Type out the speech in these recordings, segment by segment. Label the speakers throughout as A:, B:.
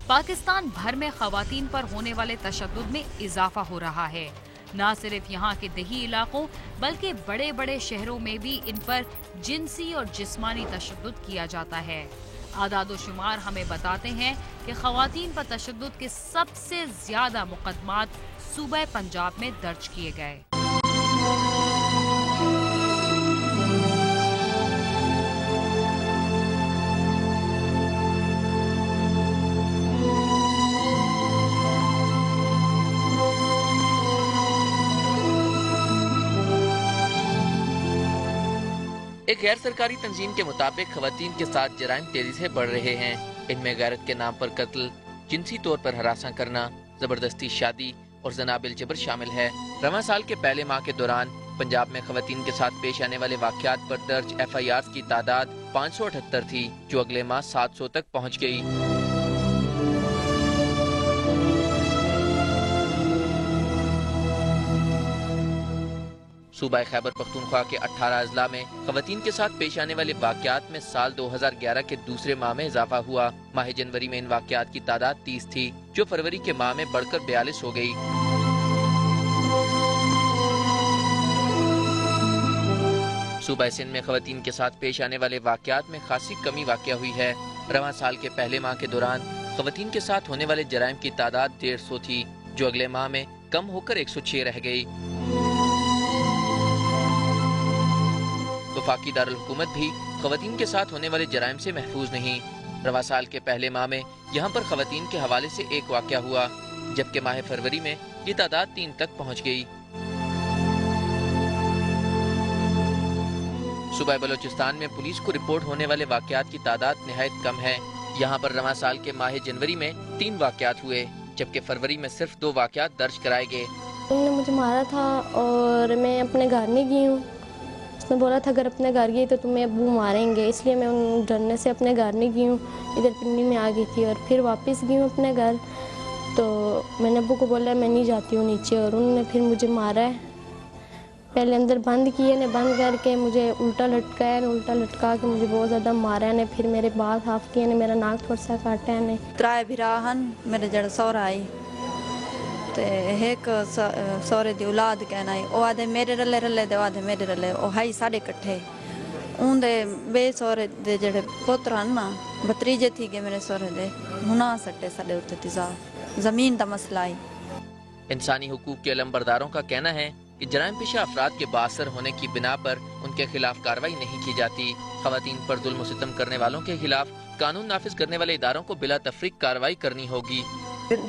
A: पाकिस्तान भर में खवातीन पर होने वाले तशद्दुद में इजाफा हो रहा है। न सिर्फ यहाँ के देही इलाकों बल्कि बड़े बड़े शहरों में भी इन पर जिनसी और जिस्मानी तशद्दुद किया जाता है। आदाद-ओ-शुमार हमें बताते हैं कि खवातीन पर तशद्दुद के सबसे ज्यादा मुकदमात सूबा पंजाब में दर्ज किए गए।
B: एक गैर सरकारी तंजीम के मुताबिक खवातीन के साथ जराइम तेजी से बढ़ रहे हैं। इनमें गैरत के नाम पर कत्ल, जिनसी तौर पर हरासा करना, जबरदस्ती शादी और जनाबिल जबर शामिल है। रवां साल के पहले माह के दौरान पंजाब में खवातीन के साथ पेश आने वाले वाकयात पर दर्ज FIR की तादाद 578 थी, जो अगले माह 700 तक पहुँच गई। सूबा खैबर पख्तूनख्वा के 18 अजला में खवातीन के साथ पेश आने वाले वाकयात में साल 2011 के दूसरे माह में इजाफा हुआ। माह जनवरी में इन वाकयात की तादाद 30 थी, जो फरवरी के माह में बढ़कर 42 हो गई। सूबा सिंध में खवातीन के साथ पेश आने वाले वाकयात में खासी कमी वाक़या हुई है। रवां साल के पहले माह के दौरान खवातीन के साथ होने वाले जराइम की तादाद 150 थी, जो अगले माह में कम होकर 106 रह गई। वफाकी दारुल हुकूमत भी खवातीन के साथ होने वाले जराइम से महफूज नहीं। रवां साल के पहले माह में यहाँ पर खवातीन के हवाले से एक वाक़या हुआ, जबकि माह फरवरी में ये तादाद 3 तक पहुँच गई। सूबा बलोचिस्तान में पुलिस को रिपोर्ट होने वाले वाकयात की तादाद निहायत कम है। यहाँ पर रवां साल के माह जनवरी में 3 वाकयात हुए, जबकि फरवरी में सिर्फ 2 वाकयात दर्ज कराए गए।
C: उन्होंने मुझे मारा था और मैं अपने घर नहीं गई हूँ। उसने बोला था अगर अपने घर गई तो तुम्हें अब्बू मारेंगे, इसलिए मैं उन डरने से अपने घर नहीं गई हूँ, इधर पिंडी में आ गई थी। और फिर वापस गई हूँ अपने घर, तो मैंने अब्बू को बोला मैं नहीं जाती हूँ नीचे, और उन्होंने फिर मुझे मारा है। पहले अंदर बंद किए ने, बंद करके मुझे उल्टा लटकाया ने, उल्टा लटका के मुझे बहुत ज़्यादा मारा ने। फिर मेरे बाल साफ किए ने, मेरा नाक थोड़ा सा काटा ने।
D: त्राए भिराहन मेरे जड़ सौरा आई ते एक सौरे दी औलाद कहना है, ओ आदे मेरे रले रले दे आदे मेरे रले, ओ हाई साढ़े कट्ठे उनदे बे सौरे दे जड़े पुत्र हन ना, भतरीजे थी गए मेरे सौरे दे, हुना सट्टे साढ़े उत्ते तिजाब जमीन दा मसला है।
B: इंसानी हुकूक के अलमबरदारों का कहना है कि जराइम पेशा अफराद के बासर होने की बिना पर उनके खिलाफ कार्रवाई नहीं की जाती। खवातीन पर जुल्म सितम करने वालों के खिलाफ कानून नाफिज करने वाले इदारों को बिला तफरीक कार्रवाई करनी होगी।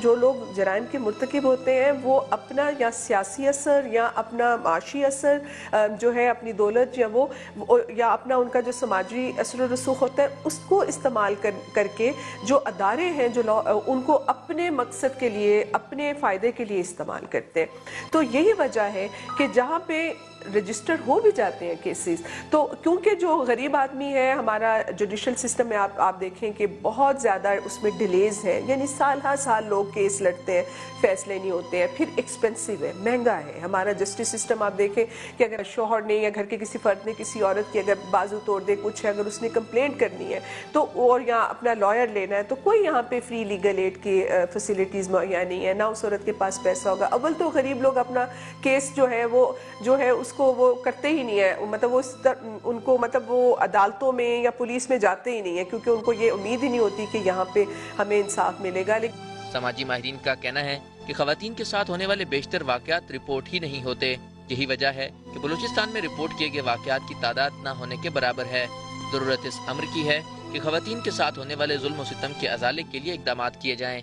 E: जो लोग जराइम के मुर्तकिब होते हैं वो अपना या सियासी असर या अपना माशी असर जो है, अपनी दौलत या अपना उनका जो समाजी असर रसूख होता है, उसको इस्तेमाल करके जो अदारे हैं जो उनको अपने मकसद के लिए, अपने फ़ायदे के लिए इस्तेमाल करते हैं। तो यही वजह है कि जहाँ पे रजिस्टर हो भी जाते हैं केसेस, तो क्योंकि जो गरीब आदमी है, हमारा जुडिशल सिस्टम में आप देखें कि बहुत ज़्यादा उसमें डिलेज है, यानी साल हर साल लोग केस लड़ते हैं, फैसले नहीं होते हैं, फिर एक्सपेंसिव है, महंगा है हमारा जस्टिस सिस्टम। आप देखें कि अगर शोहर ने या घर के किसी फर्द ने किसी औरत की अगर बाजू तोड़ दे, कुछ है, अगर उसने कंप्लेंट करनी है तो, और यहाँ अपना लॉयर लेना है, तो कोई यहाँ पे फ्री लीगल एड की फैसिलिटीज़ मुहैया नहीं है, ना उस औरत के पास पैसा होगा। अव्वल तो गरीब लोग अपना केस जो है उसको वो करते ही नहीं है, मतलब उनको मतलब वो अदालतों में या पुलिस में जाते ही नहीं है, क्योंकि उनको ये उम्मीद ही नहीं होती कि यहाँ पे हमें इंसाफ मिलेगा। लेकिन
B: समाजी माहिरीन का कहना है कि खवातीन के साथ होने वाले बेशतर वाकयात रिपोर्ट ही नहीं होते। यही वजह है कि बलूचिस्तान में रिपोर्ट किए गए वाकयात की तादाद न होने के बराबर है। जरूरत इस अम्र की है कि खवातीन के साथ होने वाले जुल्म और सितम के अजाले के लिए इकदाम किए जाएं।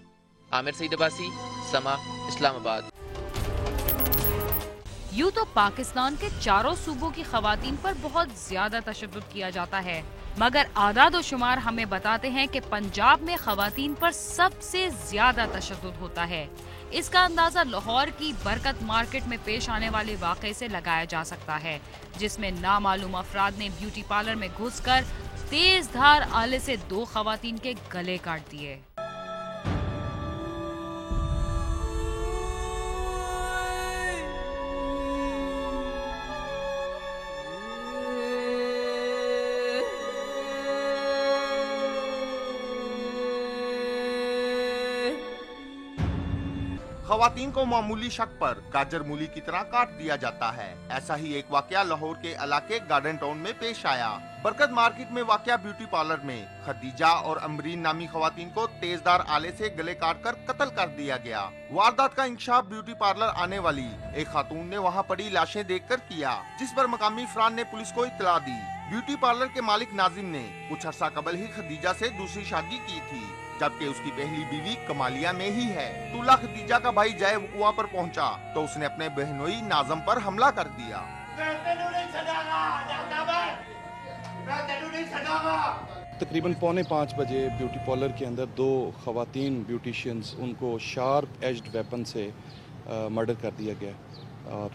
B: आमिर सईद अब्बासी, समा, इस्लामाबाद।
A: यूँ तो पाकिस्तान के चारों सूबों की खवातीन पर बहुत ज्यादा तशद्दुद किया जाता है, मगर आदाद और शुमार हमें बताते हैं कि पंजाब में खवातीन पर सबसे ज्यादा तशद्दुद होता है। इसका अंदाजा लाहौर की बरकत मार्केट में पेश आने वाले वाक़े से लगाया जा सकता है, जिसमें नामालूम अफराद ने ब्यूटी पार्लर में घुसकर तेज धार आले से 2 खवातीन के गले काट दिए।
F: खवातीन को मामूली शक पर गाजर मूली की तरह काट दिया जाता है। ऐसा ही एक वाकया लाहौर के इलाके गार्डन टाउन में पेश आया। बरकत मार्केट में वाकया ब्यूटी पार्लर में खदीजा और अमरीन नामी खवातीन को तेजदार आले से गले काटकर कत्ल कर दिया गया। वारदात का इंकशाफ ब्यूटी पार्लर आने वाली एक खातून ने वहां पड़ी लाशें देखकर किया, जिस पर मकामी अफराद ने पुलिस को इत्तला दी। ब्यूटी पार्लर के मालिक नाजिम ने कुछ अर्सा कबल ही खदीजा से दूसरी शादी की थी, जबकि उसकी पहली बीवी कमालिया में ही है। दूल्हा खदीजा का भाई जय वकुआ पर पहुंचा तो उसने अपने बहनोई नाजम पर हमला कर दिया।
G: तकरीबन 4:45 बजे ब्यूटी पार्लर के अंदर 2 खवातीन ब्यूटिशियंस, उनको शार्प एज्ड वेपन से मर्डर कर दिया गया और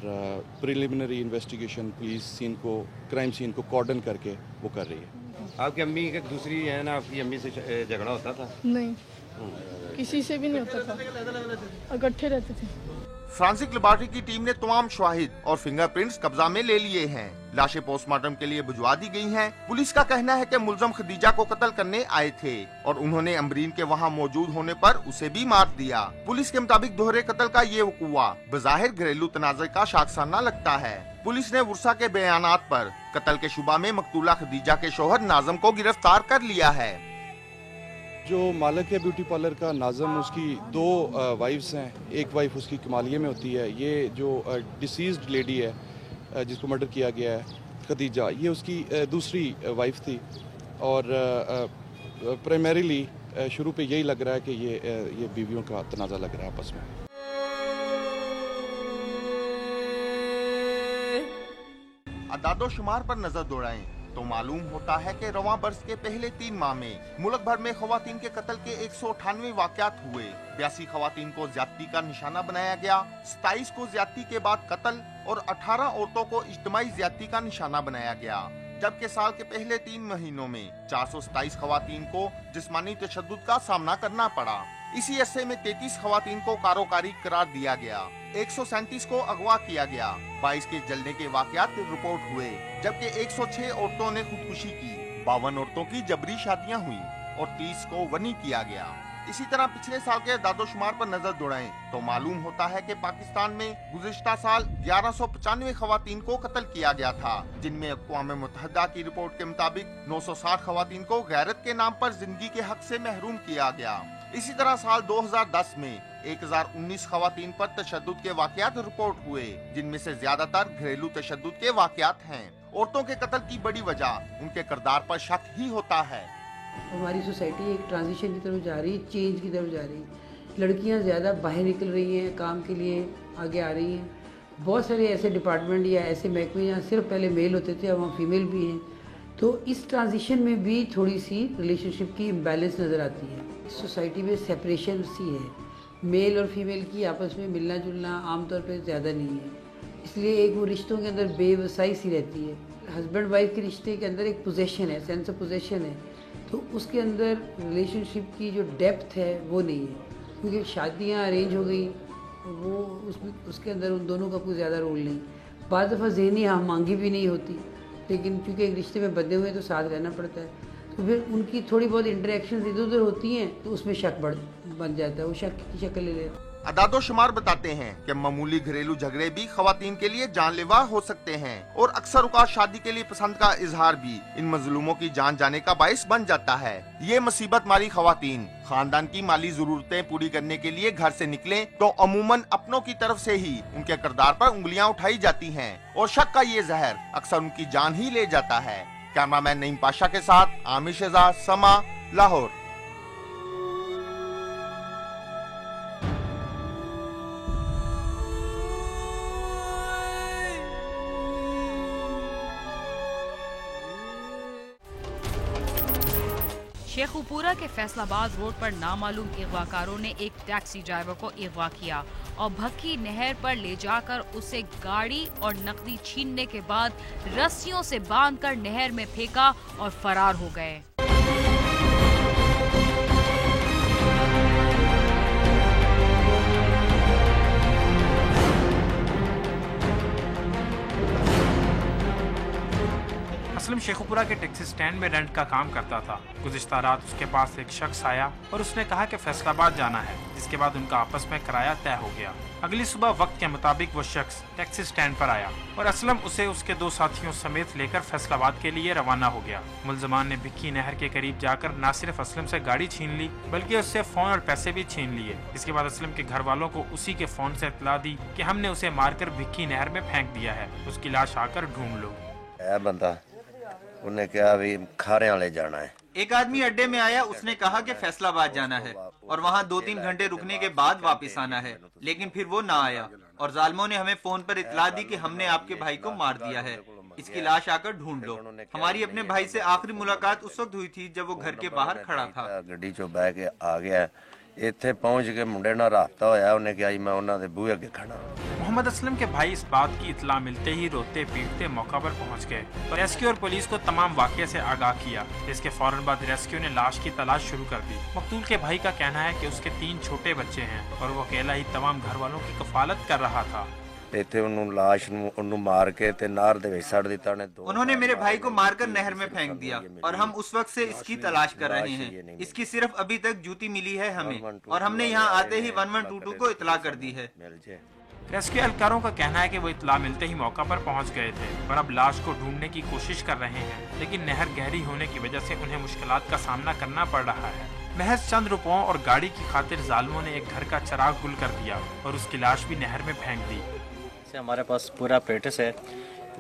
G: प्रिलिमिनरी इन्वेस्टिगेशन पुलिस सीन को, क्राइम सीन को कॉर्डन करके वो कर रही है।
H: आपकी अम्मी का दूसरी है ना, आपकी अम्मी से झगड़ा होता था?
I: नहीं, किसी से भी नहीं होता था, इकट्ठे रहते थे।
F: फ्रांसिक लेबॉरेटरी की टीम ने तमाम शवाहिद और फिंगरप्रिंट्स कब्जा में ले लिए हैं। लाशें पोस्टमार्टम के लिए भिजवा दी गई हैं। पुलिस का कहना है कि मुलजम खदीजा को कत्ल करने आए थे और उन्होंने अमरीन के वहां मौजूद होने पर उसे भी मार दिया। पुलिस के मुताबिक दोहरे कत्ल का ये वकुआ बज़ाहिर घरेलू तनाज़े का शाखसाना लगता है। पुलिस ने वर्षा के बयानात पर कत्ल के शुबा में मकतूला खदीजा के शोहर नाजम को गिरफ्तार कर लिया है।
G: जो मालिक है ब्यूटी पार्लर का नाजम, उसकी 2 वाइफ्स हैं। एक वाइफ उसकी कमालिया में होती है। ये जो डिसीज्ड लेडी है जिसको मर्डर किया गया है, खदीजा, ये उसकी दूसरी वाइफ थी और प्राइमरीली शुरू पे यही लग रहा है कि ये बीवियों का तनाज़ा लग रहा है आपस में।
F: अदादो-शुमार पर नजर दौड़ाएं तो मालूम होता है कि रवां बरस के पहले 3 माह में मुल्क भर में खवातीन के कत्ल के 198 वाकयात हुए। 82 खवातीन को ज्यादती का निशाना बनाया गया, 27 को ज्यादती के बाद कत्ल और 18 औरतों को इज्तिमाई ज्यादती का निशाना बनाया गया। जबकि साल के पहले 3 महीनों में 427 खवातीन को जिस्मानी तशद्दुद का सामना करना पड़ा। इसी अरसे में 33 खवातीन को कारोकारी करार दिया गया, 137 को अगवा किया गया, 22 के जलने के वाकयात रिपोर्ट हुए, जबकि 106 औरतों ने खुदकुशी की, 52 औरतों की जबरी शादियां हुई और 30 को वनी किया गया। इसी तरह पिछले साल के दादोशुमार पर नजर दौड़ाएं तो मालूम होता है कि पाकिस्तान में गुज़िश्ता साल 1195 खवातीन को कत्ल किया गया था, जिनमें अक़वाम मुत्तहिदा की रिपोर्ट के मुताबिक 960 खवातीन को गैरत के नाम पर जिंदगी के हक से महरूम किया गया। इसी तरह साल 2010 में 1019 खवातीन पर तशद्दुद के वाकयात रिपोर्ट हुए, जिनमें से ज्यादातर घरेलू तशद्दुद के वाकयात हैं। औरतों के कत्ल की बड़ी वजह उनके किरदार पर शक ही होता है।
J: हमारी सोसाइटी एक ट्रांजिशन की तरफ जा रही है, चेंज की तरफ जा रही है। लड़कियां ज़्यादा बाहर निकल रही हैं, काम के लिए आगे आ रही हैं। बहुत सारे ऐसे डिपार्टमेंट या ऐसे महकमे जहाँ सिर्फ पहले मेल होते थे, अब वहाँ फीमेल भी हैं। तो इस ट्रांजिशन में भी थोड़ी सी रिलेशनशिप की इम्बैलेंस नज़र आती है। सोसाइटी में सेपरेशन सी है, मेल और फीमेल की आपस में मिलना जुलना आमतौर पर ज़्यादा नहीं है, इसलिए एक वो रिश्तों के अंदर बेवसाई सी रहती है। हस्बैंड वाइफ के रिश्ते के अंदर एक पोजेशन है, सेंस ऑफ पोजेशन है, तो उसके अंदर रिलेशनशिप की जो डेप्थ है वो नहीं है, क्योंकि शादियाँ अरेंज हो गई, वो उसके अंदर उन दोनों का कोई ज़्यादा रोल नहीं। बाद दफ़ा ज़हनी हाँ मांगी भी नहीं होती, लेकिन क्योंकि एक रिश्ते में बंधे हुए तो साथ रहना पड़ता है, तो फिर उनकी थोड़ी बहुत इंटरेक्शन इधर उधर होती हैं, तो उसमें शक बन जाता है, वो शक की शक्ल ले लेता है।
F: अदादो-शुमार बताते हैं कि मामूली घरेलू झगड़े भी खवातीन के लिए जानलेवा हो सकते हैं और अक्सर औक़ात शादी के लिए पसंद का इजहार भी इन मजलूमों की जान जाने का बाइस बन जाता है। ये मुसीबत मारी खवातीन खानदान की माली जरूरतें पूरी करने के लिए घर से निकलें तो अमूमन अपनों की तरफ से ही उनके किरदार पर उंगलियां उठाई जाती हैं और शक का ये जहर अक्सर उनकी जान ही ले जाता है। कैमरामैन नईम पाशा के साथ आमिर शहजाद, समा, लाहौर।
A: शेखुपुरा के फैसलाबाद रोड पर नामालूम अगवाकारों ने एक टैक्सी ड्राइवर को अगवा किया और भक्की नहर पर ले जाकर उसे गाड़ी और नकदी छीनने के बाद रस्सियों से बांधकर नहर में फेंका और फरार हो गए।
K: असलम शेखुपुरा के टैक्सी स्टैंड में रेंट का काम करता था। गुज़िश्ता रात उसके पास एक शख्स आया और उसने कहा कि फैसलाबाद जाना है, जिसके बाद उनका आपस में किराया तय हो गया। अगली सुबह वक्त के मुताबिक वो शख्स टैक्सी स्टैंड पर आया और असलम उसे उसके 2 साथियों समेत लेकर फैसलाबाद के लिए रवाना हो गया। मुलजमान ने भिक्की नहर के करीब जाकर न सिर्फ असलम से गाड़ी छीन ली बल्कि उससे फोन और पैसे भी छीन लिए। इसके बाद असलम के घर वालों को उसी के फोन से इत्तला दी कि हमने उसे मारकर भिक्की नहर में फेंक दिया है, उसकी लाश आकर ढूंढ लो।
L: बंदा उन्हें क्या अभी खारे वाले जाना है।
M: एक आदमी अड्डे में आया, उसने कहा कि फैसलाबाद जाना है और वहाँ 2-3 घंटे रुकने के बाद वापस आना है, लेकिन फिर वो ना आया और जालिमों ने हमें फोन पर इत्तला दी कि हमने आपके भाई को मार दिया है, इसकी लाश आकर ढूंढ लो। हमारी अपने भाई से आखिरी मुलाकात उस वक्त हुई थी जब वो घर के बाहर खड़ा था।
L: गड्डी चो बह के आ गया, इत्थे पहुंच के मुंडे नाल राबता होया, उन्हें कहा मैं उन्हां दे बूहे अगे खड़ा।
K: मोहम्मद असलम के भाई इस बात की इत्तला मिलते ही रोते पीटते मौका पर पहुंच गए और रेस्क्यू और पुलिस को तमाम वाकये से आगाह किया। इसके फौरन बाद रेस्क्यू ने लाश की तलाश शुरू कर दी। मकतूल के भाई का कहना है कि उसके 3 छोटे बच्चे हैं और वो अकेला ही तमाम घर वालों की कफालत कर रहा था।
M: उन्होंने मेरे भाई को मारकर नहर में फेंक दिया और हम उस वक्त से इसकी तलाश कर रहे हैं। इसकी सिर्फ अभी तक जूती मिली है हमें और हमने यहाँ आते ही 1122 को इत्तला कर दी है।
K: रेस्क्यू एहलकारों का कहना है कि वो इत्तला मिलते ही मौका पर पहुंच गए थे और अब लाश को ढूंढने की कोशिश कर रहे हैं, लेकिन नहर गहरी होने की वजह से उन्हें मुश्किलात का सामना करना पड़ रहा है। महज चंद रुपयों और गाड़ी की खातिर जालिमों ने एक घर का चिराग गुल कर दिया और उसकी लाश भी नहर में फेंक दी।
N: हमारे पास पूरा एपरेटस है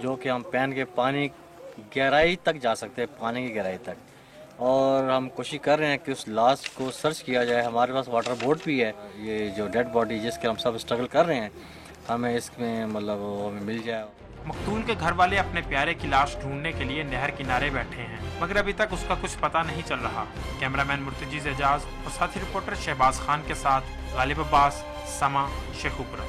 N: जो कि हम पहन के पानी गहराई तक जा सकते हैं, पानी की गहराई तक, और हम कोशिश कर रहे हैं कि उस लाश को सर्च किया जाए। हमारे पास वाटर बोट भी है, ये जो डेड बॉडी जिसके हम सब स्ट्रगल कर रहे हैं, हमें इसमें मतलब हमें मिल जाए।
K: मकतूल के घर वाले अपने प्यारे की लाश ढूंढने के लिए नहर किनारे बैठे हैं, मगर अभी तक उसका कुछ पता नहीं चल रहा। कैमरामैन मुर्तजीज एजाज और साथी रिपोर्टर शहबाज खान के साथ गालिब अब्बास, समा, शेखुपुरा।